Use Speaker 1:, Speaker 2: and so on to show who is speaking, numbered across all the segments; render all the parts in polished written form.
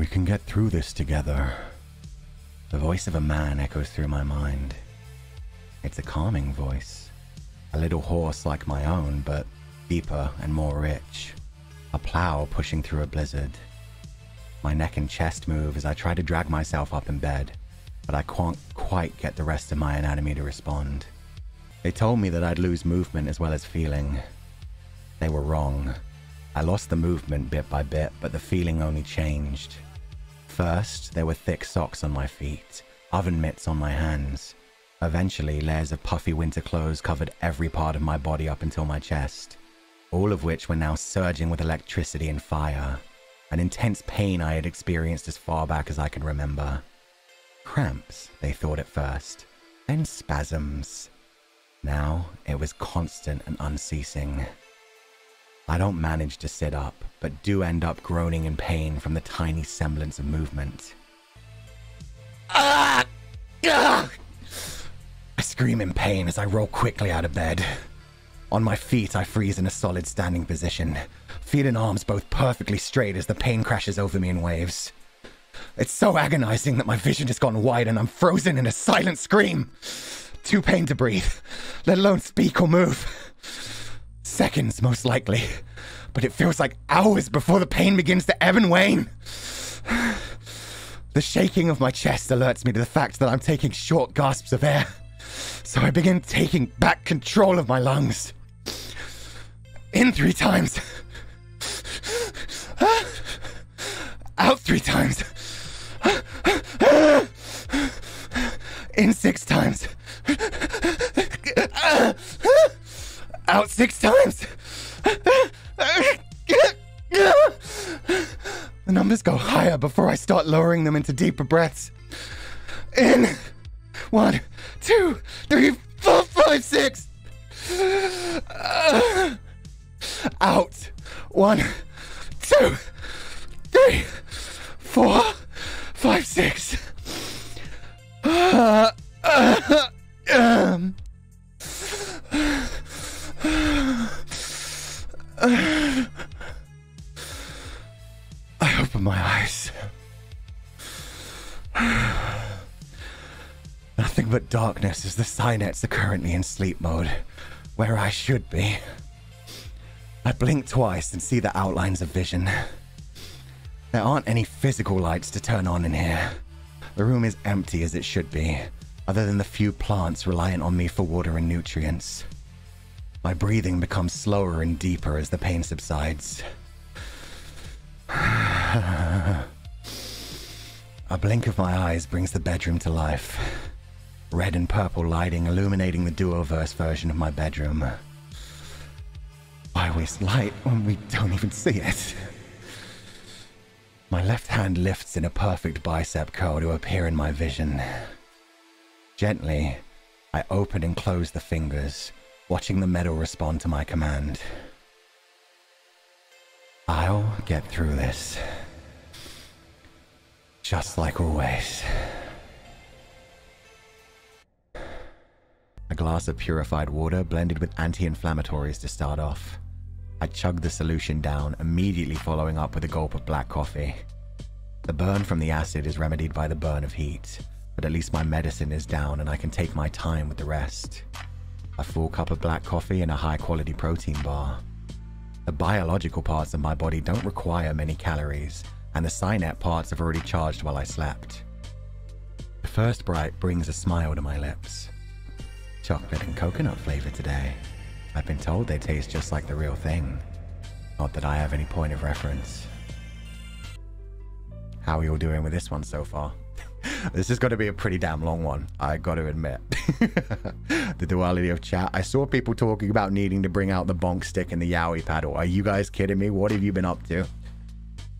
Speaker 1: We can get through this together. The voice of a man echoes through my mind. It's a calming voice. A little hoarse like my own, but deeper and more rich. A plow pushing through a blizzard. My neck and chest move as I try to drag myself up in bed, but I can't quite get the rest of my anatomy to respond. They told me that I'd lose movement as well as feeling. They were wrong. I lost the movement bit by bit, but the feeling only changed. First, there were thick socks on my feet, oven mitts on my hands. Eventually, layers of puffy winter clothes covered every part of my body up until my chest, all of which were now surging with electricity and fire. An intense pain I had experienced as far back as I can remember. Cramps, they thought at first, then spasms. Now, it was constant and unceasing. I don't manage to sit up, but do end up groaning in pain from the tiny semblance of movement. Ah! Ah! I scream in pain as I roll quickly out of bed. On my feet, I freeze in a solid standing position, feet and arms both perfectly straight as the pain crashes over me in waves. It's so agonizing that my vision has gone wide and I'm frozen in a silent scream. Too pain to breathe, let alone speak or move. Seconds, most likely, but it feels like hours before the pain begins to ebb and wane. The shaking of my chest alerts me to the fact that I'm taking short gasps of air, so I begin taking back control of my lungs. In 3 times. Out 3 times. In 6 times. Out 6 times. The numbers go higher before I start lowering them into deeper breaths. In. 1, 2, 3, 4, 5, 6. Out. 1, 2, 3, 4, 5, 6. I open my eyes. Nothing but darkness as the Cynets are currently in sleep mode, where I should be. I blink twice and see the outlines of vision. There aren't any physical lights to turn on in here. The room is empty as it should be, other than the few plants reliant on me for water and nutrients. My breathing becomes slower and deeper as the pain subsides. A blink of my eyes brings the bedroom to life. Red and purple lighting illuminating the Duoverse version of my bedroom. Why waste light when we don't even see it? My left hand lifts in a perfect bicep curl to appear in my vision. Gently, I open and close the fingers, watching the metal respond to my command. I'll get through this. Just like always. A glass of purified water blended with anti-inflammatories to start off. I chug the solution down, immediately following up with a gulp of black coffee. The burn from the acid is remedied by the burn of heat, but at least my medicine is down and I can take my time with the rest. A full cup of black coffee and a high-quality protein bar. The biological parts of my body don't require many calories, and the Cynet parts have already charged while I slept. The first bite brings a smile to my lips. Chocolate and coconut flavor today. I've been told they taste just like the real thing. Not that I have any point of reference. How are you all doing with this one so far? This is going to be a pretty damn long one, I got to admit. The duality of chat. I saw people talking about needing to bring out the bonk stick and the yaoi paddle. Are you guys kidding me? What have you been up to?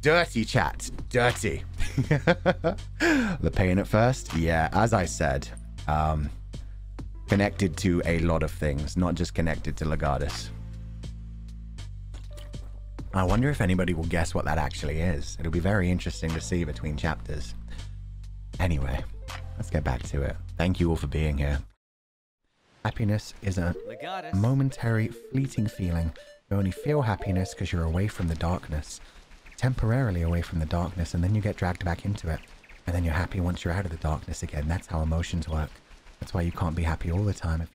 Speaker 1: Dirty chat. Dirty. The pain at first? Yeah, as I said. Connected to a lot of things, not just connected to Legatus. I wonder if anybody will guess what that actually is. It'll be very interesting to see between chapters. Anyway, let's get back to it. Thank you all for being here. Happiness is a momentary, fleeting feeling. You only feel happiness because you're away from the darkness. temporarily away from the darkness, and then you get dragged back into it. And then you're happy once you're out of the darkness again. That's how emotions work. That's why you can't be happy all the time.